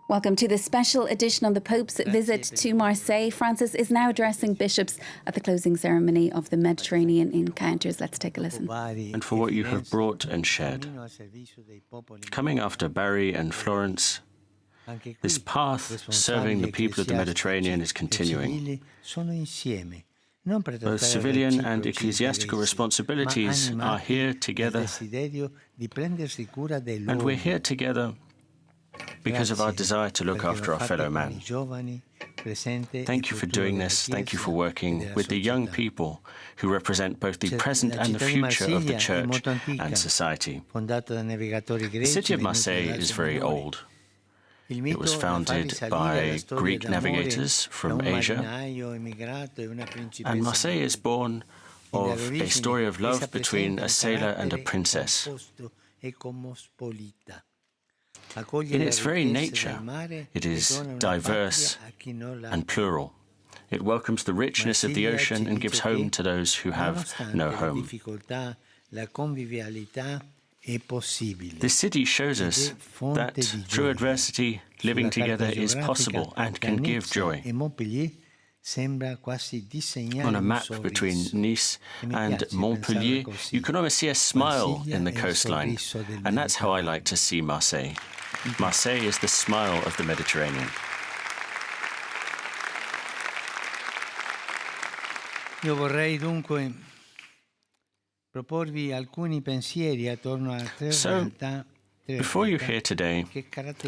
Welcome to the special edition on the Pope's visit to Marseille. Francis is now addressing bishops at the closing ceremony of the Mediterranean Encounters. Let's take a listen. And for what you have brought and shared. Coming after Bari and Florence, this path serving the people of the Mediterranean is continuing. Both civilian and ecclesiastical responsibilities are here together, and we're here together because of our desire to look after our fellow man. Thank you for doing this. Thank you for working with the young people who represent both the present and the future of the Church and society. The city of Marseille is very old. It was founded by Greek navigators from Asia, and Marseille is born of a story of love between a sailor and a princess. In its very nature, it is diverse and plural. It welcomes the richness of the ocean and gives home to those who have no home. This city shows us that through adversity, living together is possible and can give joy. On a map between Nice and Montpellier, you can almost see a smile in the coastline, and that's how I like to see Marseille. Marseille is the smile of the Mediterranean. So, before you hear today,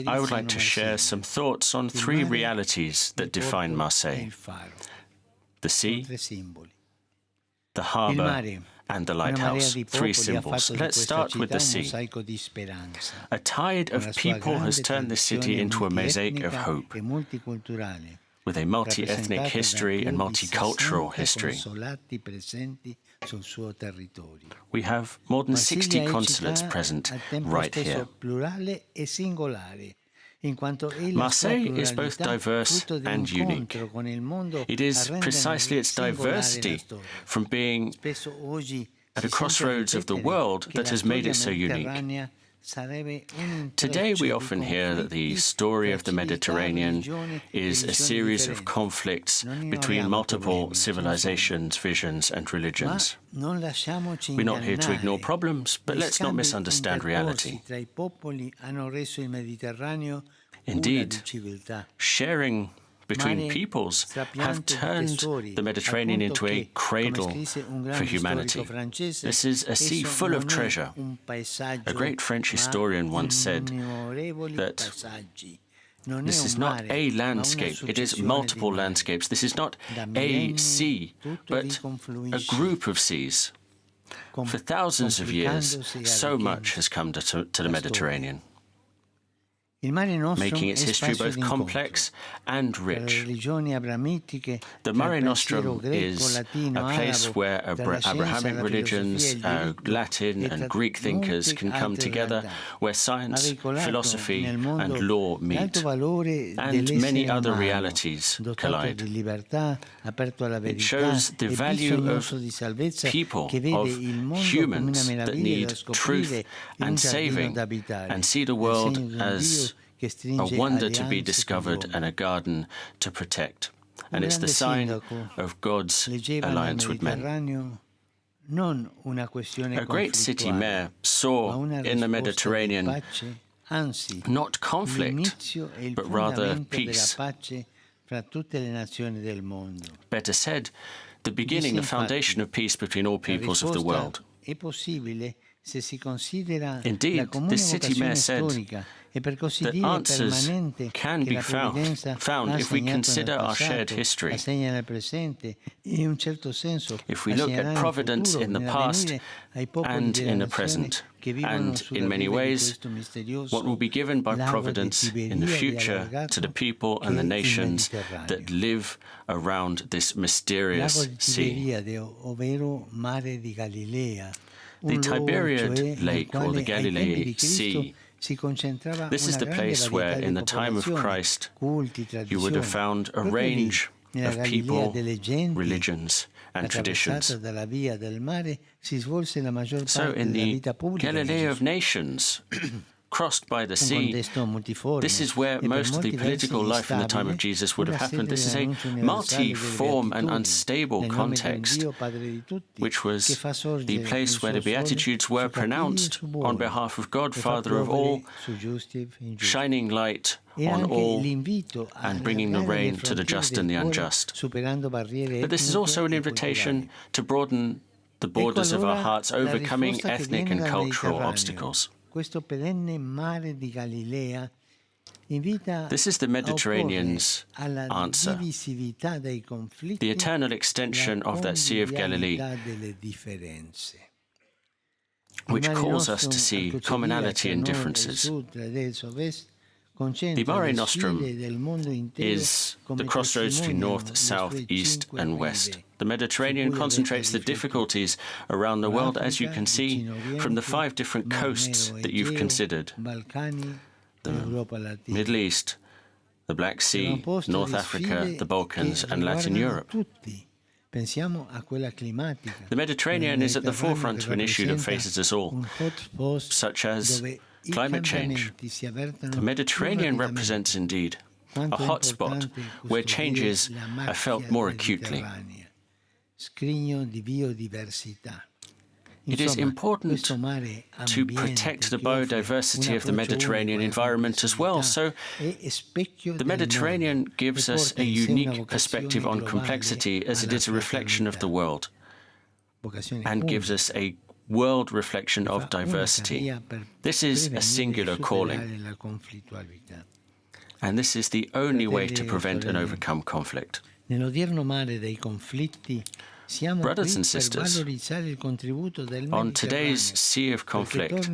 I would like to share some thoughts on three realities that define Marseille: the sea, the harbour, and the lighthouse. Three symbols. Let's start with the sea. A tide of people has turned the city into a mosaic of hope, with a multi-ethnic history and multicultural history. We have more than 60 consulates present right here. Marseille is both diverse and unique. It is precisely its diversity from being at a crossroads of the world that has made it so unique. Today we often hear that the story of the Mediterranean is a series of conflicts between multiple civilizations, visions and religions. We're not here to ignore problems, but let's not misunderstand reality. Indeed, sharing between peoples have turned the Mediterranean into a cradle for humanity. This is a sea full of treasure. A great French historian once said that this is not a landscape, it is multiple landscapes. This is not a sea, but a group of seas. For thousands of years, so much has come to the Mediterranean, making its history both complex and rich. The Mare Nostrum is a place where Abrahamic religions, Latin and Greek thinkers can come together, where science, philosophy and law meet, and many other realities collide. It shows the value of people, of humans that need truth and saving, and see the world as a wonder to be discovered and a garden to protect. And it's the sign of God's alliance with men. A great city mayor saw in the Mediterranean not conflict, but rather peace. Better said, the beginning, the foundation of peace between all peoples of the world. Indeed, this city mayor said that answers can be found if we consider our shared history. If we look at providence in the past and in the present, and in many ways, what will be given by providence in the future to the people and the nations that live around this mysterious sea. The Tiberiad Lake, or the Galilee Sea, this is the place where, in the time of Christ, you would have found a range of people, religions, and traditions. So in the Galilee of nations, crossed by the sea. This is where most of the political life in the time of Jesus would have happened. This is a multi-form and unstable context, which was the place where the Beatitudes were pronounced on behalf of God, Father of all, shining light on all and bringing the rain to the just and the unjust. But this is also an invitation to broaden the borders of our hearts, overcoming ethnic and cultural obstacles. This is the Mediterranean's answer, the eternal extension of that Sea of Galilee, which calls us to see commonality and differences. The Mare Nostrum is the crossroads between north, south, east and west. The Mediterranean concentrates the difficulties around the world, as you can see from the 5 different coasts that you've considered. The Middle East, the Black Sea, North Africa, the Balkans and Latin Europe. The Mediterranean is at the forefront of an issue that faces us all, such as climate change. The Mediterranean represents indeed a hotspot where changes are felt more acutely. It is important to protect the biodiversity of the Mediterranean environment as well. So the Mediterranean gives us a unique perspective on complexity, as it is a reflection of the world and gives us a world reflection of diversity. This is a singular calling, and this is the only way to prevent and overcome conflict. Brothers and sisters, on today's Sea of Conflict,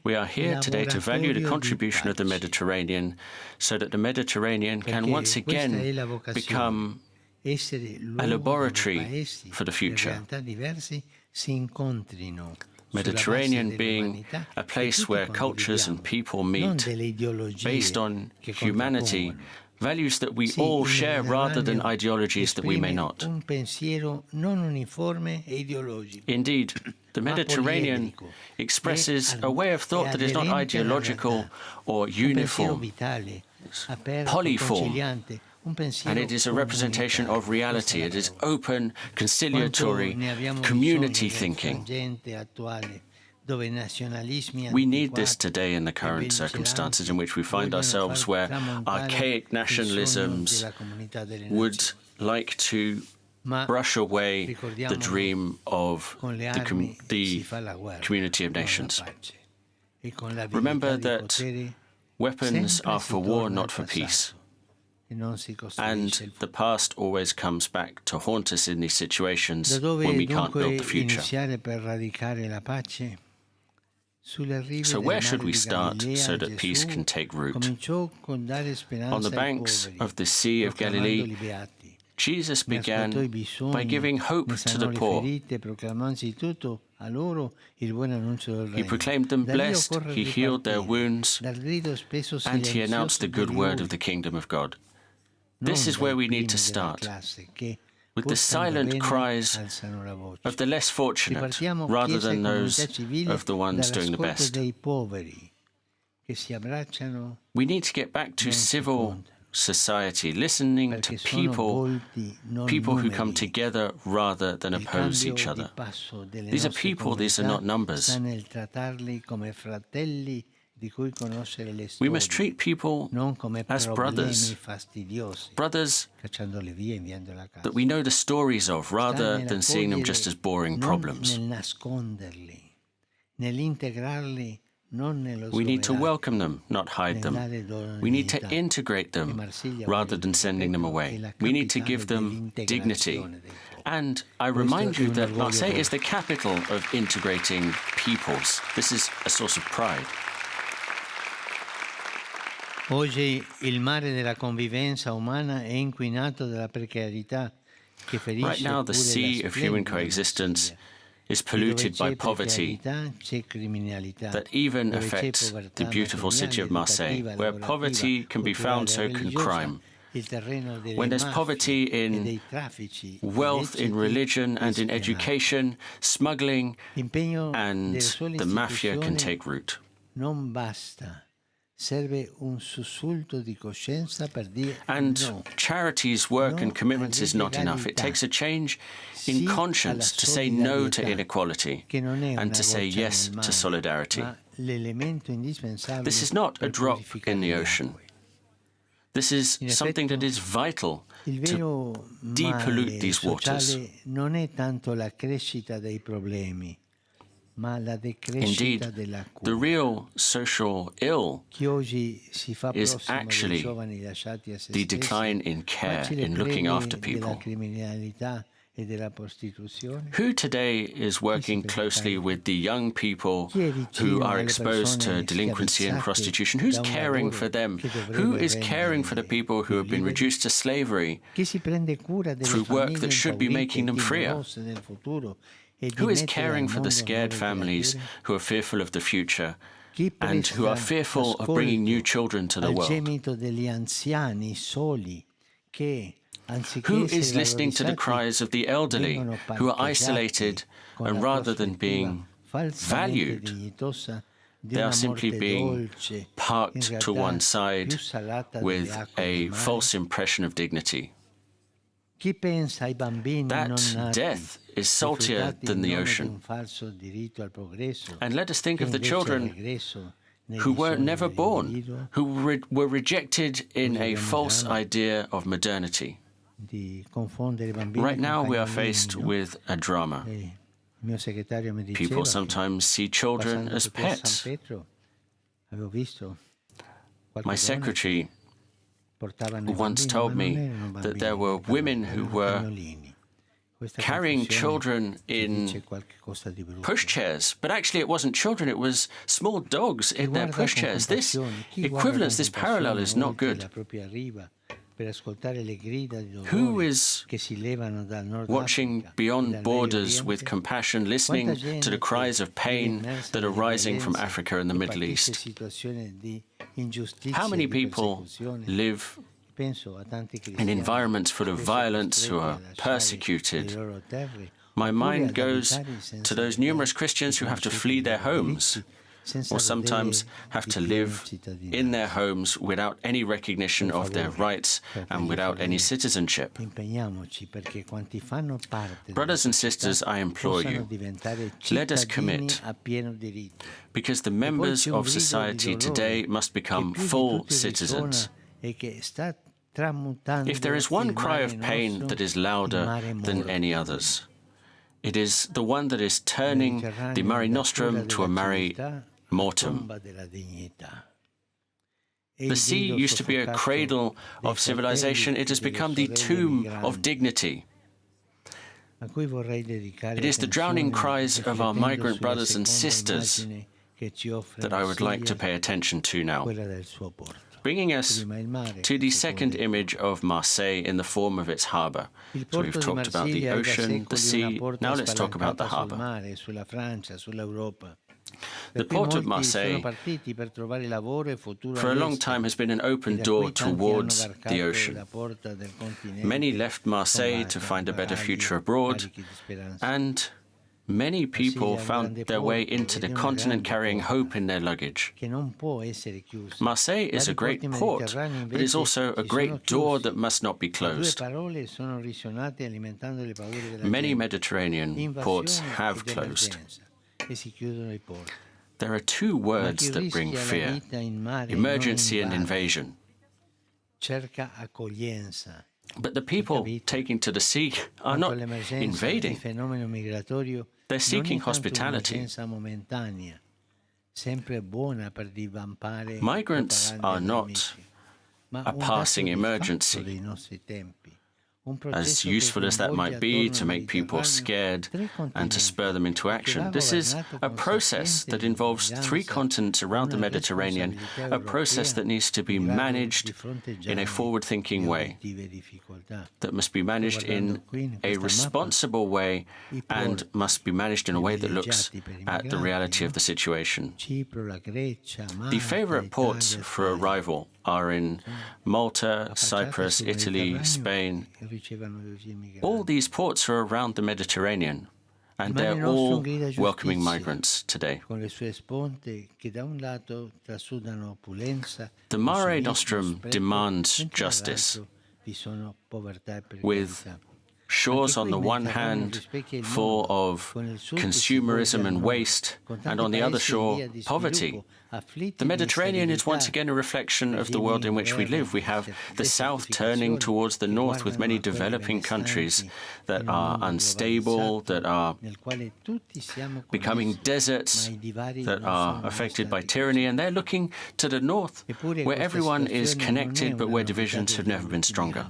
we are here today to value the contribution of the Mediterranean so that the Mediterranean can once again become a laboratory for the future. Mediterranean being a place where cultures and people meet based on humanity, values that we all share rather than ideologies that we may not. Indeed, the Mediterranean expresses a way of thought that is not ideological or uniform, polyform, and it is a representation of reality. It is open, conciliatory, community thinking. We need this today in the current circumstances in which we find ourselves, where archaic nationalisms would like to brush away the dream of the community of nations. Remember that weapons are for war, not for peace. And the past always comes back to haunt us in these situations when we can't build the future. So where should we start so that peace can take root? On the banks of the Sea of Galilee, Jesus began by giving hope to the poor. He proclaimed them blessed, he healed their wounds, and he announced the good word of the kingdom of God. This is where we need to start, with the silent cries of the less fortunate, rather than those of the ones doing the best. We need to get back to civil society, listening to people who come together rather than oppose each other. These are people, these are not numbers. We must treat people as brothers that we know the stories of, rather than seeing them just as boring problems. We need to welcome them, not hide them. We need to integrate them, rather than sending them away. We need to give them dignity. And I remind you that Marseille is the capital of integrating peoples. This is a source of pride. Oggi il mare della convivenza umana è inquinato dalla precarietà che ferisce Right now, the sea of human coexistence is polluted by poverty that even affects the beautiful city of Marseille, where poverty can be found, so can crime. When there's poverty in wealth, in religion and in education, smuggling and the mafia can take root. non basta. Serve un sussulto di coscienza per dire And no. charity's work and commitments is not enough. It takes a change in conscience to say no to inequality and to say yes to solidarity. This is not a drop in the ocean. This is something that is vital to depollute these waters. Non è tanto la crescita dei problemi, ma la decrescita Indeed, della cura. the real social ill Chi oggi si fa is prossimo dei actually giovani lasciati a se the stessi, decline in care, facile in looking prede after della people. criminalità e della prostituzione. Who today is working closely with the young people who are exposed to delinquency and prostitution? Who's caring for them? Who is caring for the people who have been reduced to slavery Chi si prende cura delle through work that famiglie should be making them freer? timorose nel futuro e di Who is mettere caring al for the mondo scared nuove families creature? who are fearful of the future Chi and who are presta fearful of bringing new children to the al world? gemito degli anziani soli che anziché Who essere is listening to the valorizzati, cries of the elderly vengono who are parcheggiati isolated con and la rather than prospettiva being falsamente valued, dignitosa di they are una simply morte being dolce, in parked to realtà one side più salata with delle acque a del mare? false impression of dignity? Chi pensa ai bambini non That nati, death is saltier rifiutati than in the nome di ocean. un falso diritto al progresso, And let us think che of the invece al children regresso nei who were bisogni never born, dell'individuo who were rejected in a false idea of modernity. di confondere i bambini Right con now we are cagnolini, faced no? with a drama. Il mio segretario mi diceva People che sometimes see children passando as per San pets. Pietro avevo visto qualche My donna secretary portavano i once bambini, told ma non me erano that bambini, there were women who erano were cagnolini. Questa carrying confusione children ci dice in qualche cosa di brutto. pushchairs, but actually it wasn't children, it was small dogs in their Chi guarda con pushchairs. This compassione, chi guarda equivalence, con this parallel is compassione not oltre good. la propria riva per ascoltare le grida di Who dolore is che si levano dal Nord watching Africa e beyond dal borders Medio with Oriente? compassion, Quanta listening gente to the cries of vive pain immersa that are nelle rising from violenze Africa and the e Middle patisce East? situazioni di ingiustizia How e many di people persecuzione? live Penso a tanti in cristiani environments full of spesso violence who costretti are a lasciare le persecuted? loro terre, My oppure mind ad goes abitare senza to those vedere numerous Christians i who have to concetti flee dei their loro homes, diritti, senza or sometimes godere have di to piena live in their cittadinanza. homes without any recognition Per of their favore, rights and fratelli e without any sorelle, citizenship. impegniamoci perché quanti fanno parte Brothers della and sisters, società I implore possano you, diventare let us cittadini commit, a pieno diritto. because the E poi members c'è un of grido di society dolore today must che become più di full tutti citizens. risuona e che sta tramutando If there is one il cry mare of pain nostro that is in louder mare than any morbido. others, it is the one that is turning the Mare Nostrum to a Mare Mortum. Tomba della dignità. The sea used to be a cradle of civilization. It has become the tomb of dignity. It is the drowning cries of our migrant brothers and sisters that I would like to pay attention to now, bringing us to the second image of Marseille in the form of its harbour. So we've talked about the ocean, the sea, now let's talk about the harbour. The port of Marseille, for a long time, has been an open door towards the ocean. Many left Marseille to find a better future abroad, and many people found their way into the continent carrying hope in their luggage. Marseille is a great port, but is also a great door that must not be closed. Many Mediterranean ports have closed. There are two words that bring fear: emergency and invasion. But the people taking to the sea are not invading. They're seeking hospitality. Migrants are not a passing emergency. As useful as that might be to make people scared and to spur them into action, this is a process that involves three continents around the Mediterranean, a process that needs to be managed in a forward-thinking way, that must be managed in a responsible way and must be managed in a way that looks at the reality of the situation. The favorite ports for arrival are in Malta, Cyprus, Italy, Spain. All these ports are around the Mediterranean, and they're all welcoming migrants today. The Mare Nostrum demands justice, with shores on the one hand full of consumerism and waste, and on the other shore, poverty. The Mediterranean is once again a reflection of the world in which we live. We have the south turning towards the north with many developing countries that are unstable, that are becoming deserts, that are affected by tyranny, and they're looking to the north, where everyone is connected, but where divisions have never been stronger.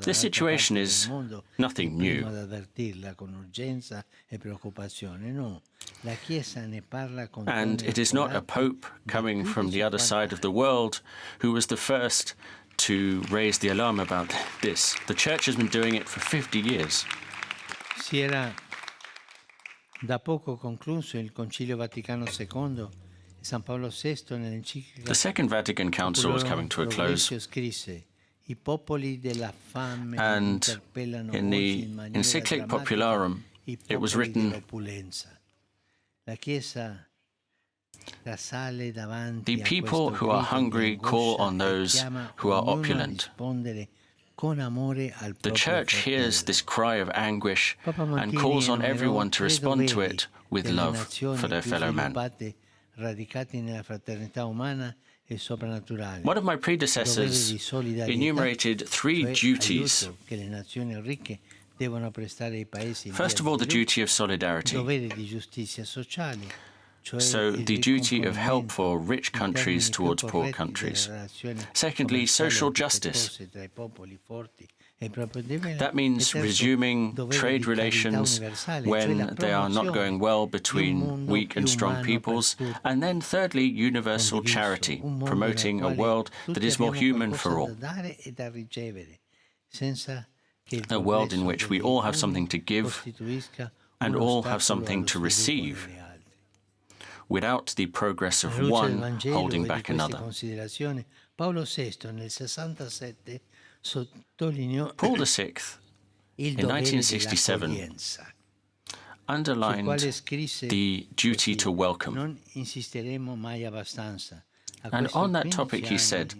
This situation is nothing new. And it is not a pope coming from the other side of the world who was the first to raise the alarm about this. The Church has been doing it for 50 years. Si era da poco concluso il Concilio Vaticano II. The Second Vatican Council was coming to a close, and in the Encyclic Popularum, it was written, "The people who are hungry call on those who are opulent." The Church hears this cry of anguish and calls on everyone to respond to it with love for their fellow man. One of my predecessors enumerated 3 duties. First of all, the duty of solidarity. So, the duty of help for rich countries towards poor countries. Secondly, social justice. That means resuming trade relations when they are not going well between weak and strong peoples. And then thirdly, universal charity, promoting a world that is more human for all. A world in which we all have something to give and all have something to receive, without the progress of one holding back another. Paul VI, in 1967, underlined the duty to welcome. And on that topic he said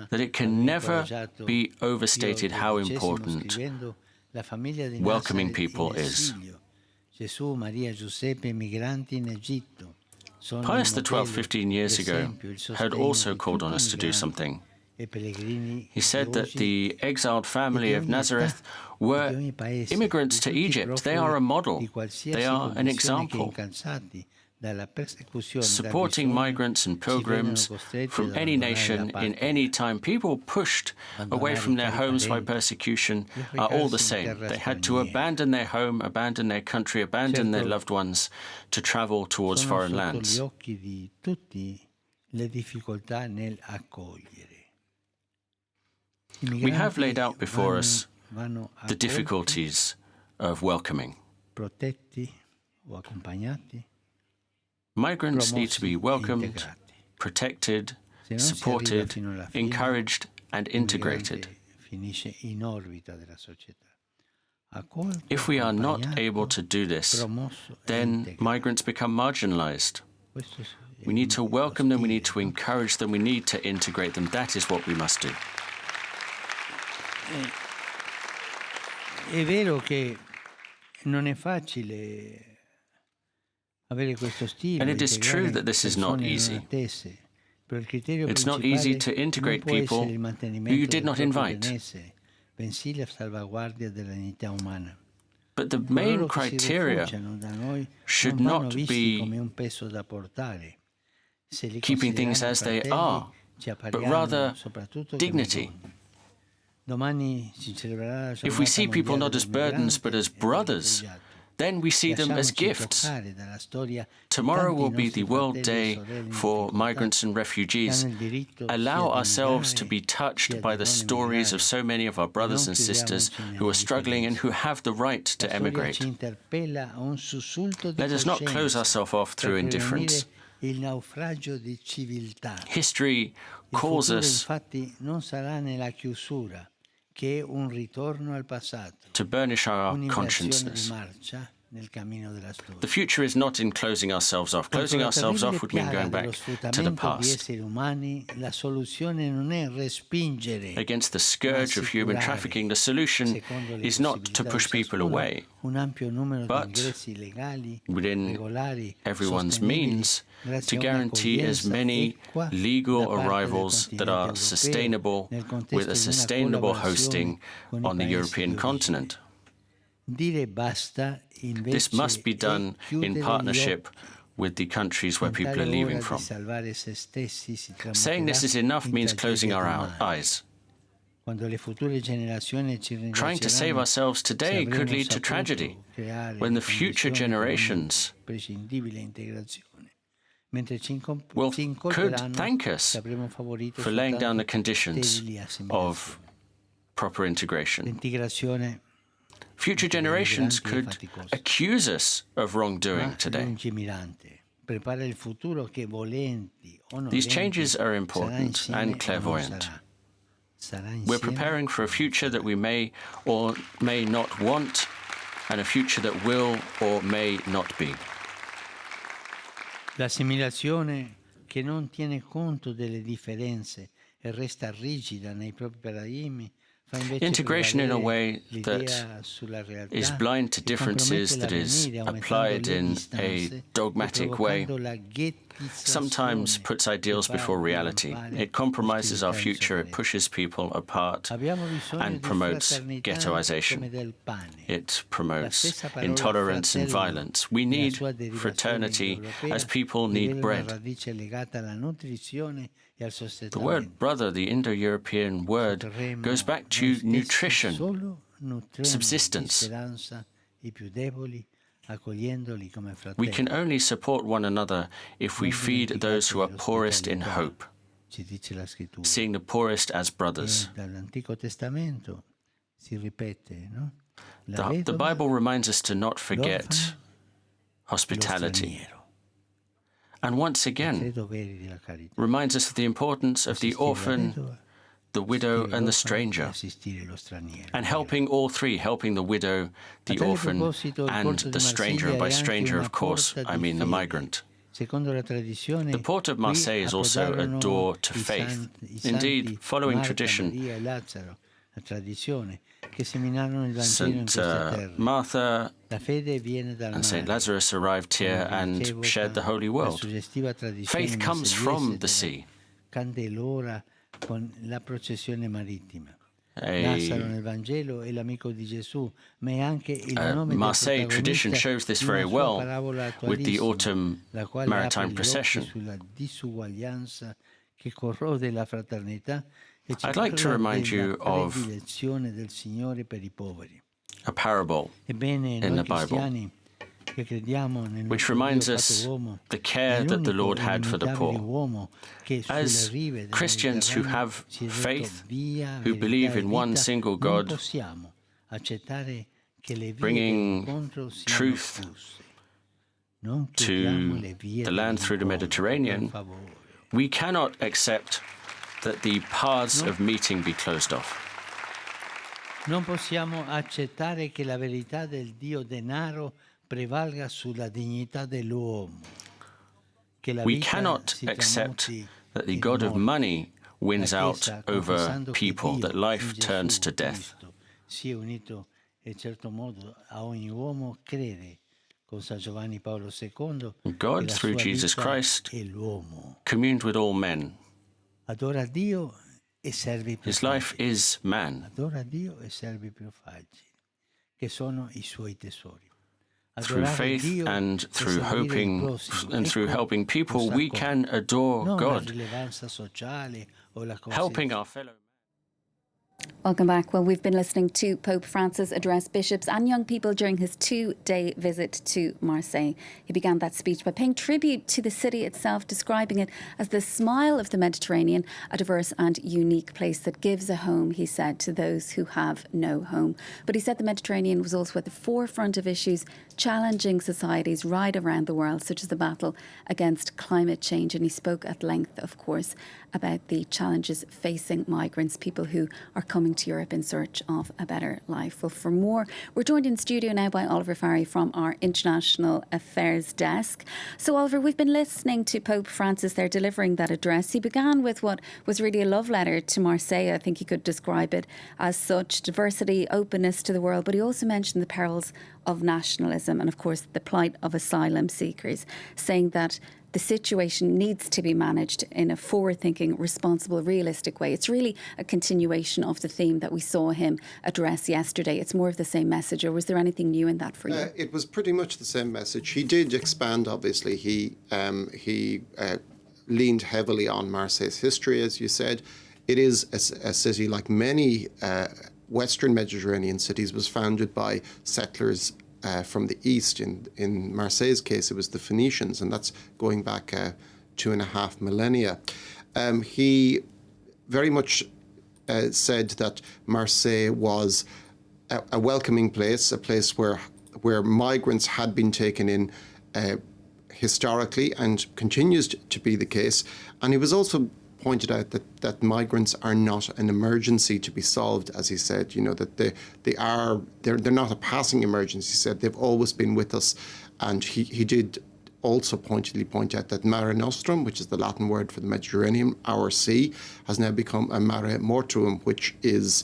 that it can never be overstated how important welcoming people is. Pius XII, 15 years ago, had also called on us to do something. He said that the exiled family of Nazareth were immigrants to Egypt. They are a model. They are an example. Supporting migrants and pilgrims from any nation in any time, people pushed away from their homes by persecution are all the same. They had to abandon their home, abandon their country, abandon their loved ones to travel towards foreign lands. We have laid out before us the difficulties of welcoming. Migrants need to be welcomed, protected, supported, encouraged, and integrated. If we are not able to do this, then migrants become marginalized. We need to welcome them, we need to encourage them, we need to integrate them. That is what we must do. È vero che non è facile. And it is true that this is not easy. It's not easy to integrate people who you did not invite. But the main criteria should not be keeping things as they are, but rather dignity. If we see people not as burdens but as brothers, then we see them as gifts. Tomorrow will be the World Day for Migrants and Refugees. Allow ourselves to be touched by the stories of so many of our brothers and sisters who are struggling and who have the right to emigrate. Let us not close ourselves off through indifference. History calls us to burnish our consciences. The future is not in closing ourselves off. Closing ourselves off would mean going back to the past. Against the scourge of human trafficking, the solution is not to push people away, but within everyone's means, to guarantee as many legal arrivals that are sustainable with a sustainable hosting on the European continent. This must be done in partnership with the countries where people are leaving from. Saying this is enough means closing our eyes. Trying to save ourselves today could lead to tragedy when the future generations could thank us for laying down the conditions of proper integration. Future generations could accuse us of wrongdoing today. These changes are important and clairvoyant. We're preparing for a future that we may or may not want, and a future that will or may not be. L'assimilazione che non tiene conto delle differenze e resta rigida nei propri paradigmi. Integration in a way that is blind to differences, that is applied in a dogmatic way, sometimes puts ideals before reality. It compromises our future, it pushes people apart, and promotes ghettoization. It promotes intolerance and violence. We need fraternity as people need bread. The word brother, the Indo-European word, goes back to nutrition, subsistence. We can only support one another if we feed those who are poorest in hope, seeing the poorest as brothers. The Bible reminds us to not forget hospitality. And once again, reminds us of the importance of the orphan, the widow, and the stranger, and helping all three, helping the widow, the orphan, and the stranger. And by stranger, of course, I mean the migrant. The port of Marseille is also a door to faith. Indeed, following tradition, St. Martha and St. Lazarus arrived here and shared the holy world. Faith comes from the sea. Marseille tradition shows this very well with the autumn maritime procession. I'd like to remind you of a parable in the Bible, which reminds us the care that the Lord had for the poor. As Christians who have faith, who believe in one single God, bringing truth to the land through the Mediterranean, we cannot accept that the paths of meeting be closed off. Non possiamo accettare che la verità del Dio denaro prevalga sulla dignità dell'uomo. We cannot accept that the God of money wins out over people, that life turns to death. Si è unito in certo modo a ogni uomo crede con San Giovanni Paolo II. God, through Jesus Christ, communed with all men. Adora Dio e serve i più His life is man. Adora Dio e serve i più fragili, che sono i suoi tesori. Through faith and through hoping and through helping people, we can adore God, helping our fellow man. Welcome back. Well, we've been listening to Pope Francis address bishops and young people during his 2-day visit to Marseille. He began that speech by paying tribute to the city itself, describing it as the smile of the Mediterranean, a diverse and unique place that gives a home, he said, to those who have no home. But he said the Mediterranean was also at the forefront of issues challenging societies right around the world, such as the battle against climate change. And he spoke at length, of course, about the challenges facing migrants, people who are coming to Europe in search of a better life. Well, for more, we're joined in studio now by Oliver Farry from our International Affairs Desk. So, Oliver, we've been listening to Pope Francis there delivering that address. He began with what was really a love letter to Marseille. I think he could describe it as such: diversity, openness to the world. But he also mentioned the perils of nationalism and, of course, the plight of asylum seekers, saying that the situation needs to be managed in a forward-thinking, responsible, realistic way. It's really a continuation of the theme that we saw him address yesterday. It's more of the same message, or was there anything new in that for you? It was pretty much the same message. He did expand, obviously. He leaned heavily on Marseille's history, as you said. It is a city, like many Western Mediterranean cities, was founded by settlers from the east. In Marseille's case, it was the Phoenicians, and that's going back 2.5 millennia. He very much said that Marseille was a welcoming place, a place where migrants had been taken in historically and continues to be the case. And he was also pointed out that migrants are not an emergency to be solved, as he said, that they're not a passing emergency. He said they've always been with us. And he did also pointedly point out that Mare Nostrum, which is the Latin word for the Mediterranean, our sea, has now become a Mare Mortuum, which is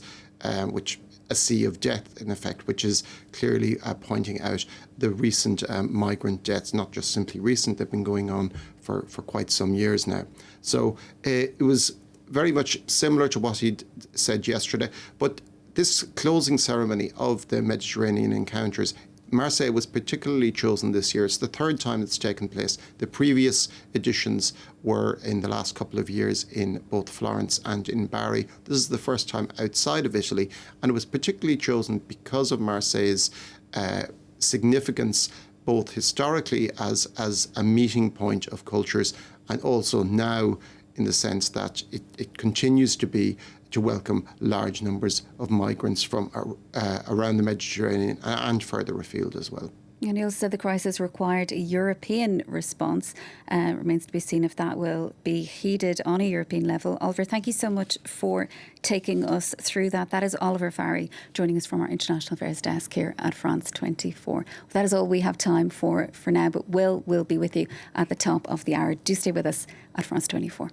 a sea of death, in effect, which is clearly pointing out the recent migrant deaths, not just simply recent, they've been going on for quite some years now. So it was very much similar to what he'd said yesterday. But this closing ceremony of the Mediterranean encounters, Marseille was particularly chosen this year. It's the third time it's taken place. The previous editions were in the last couple of years in both Florence and in Bari. This is the first time outside of Italy, and it was particularly chosen because of Marseille's significance, both historically as a meeting point of cultures, and also now in the sense that it continues to welcome large numbers of migrants from around the Mediterranean and further afield as well. And he also said the crisis required a European response. Remains to be seen if that will be heeded on a European level. Oliver, thank you so much for taking us through that. That is Oliver Farry joining us from our International Affairs Desk here at France 24. Well, that is all we have time for now, but we'll be with you at the top of the hour. Do stay with us at France 24.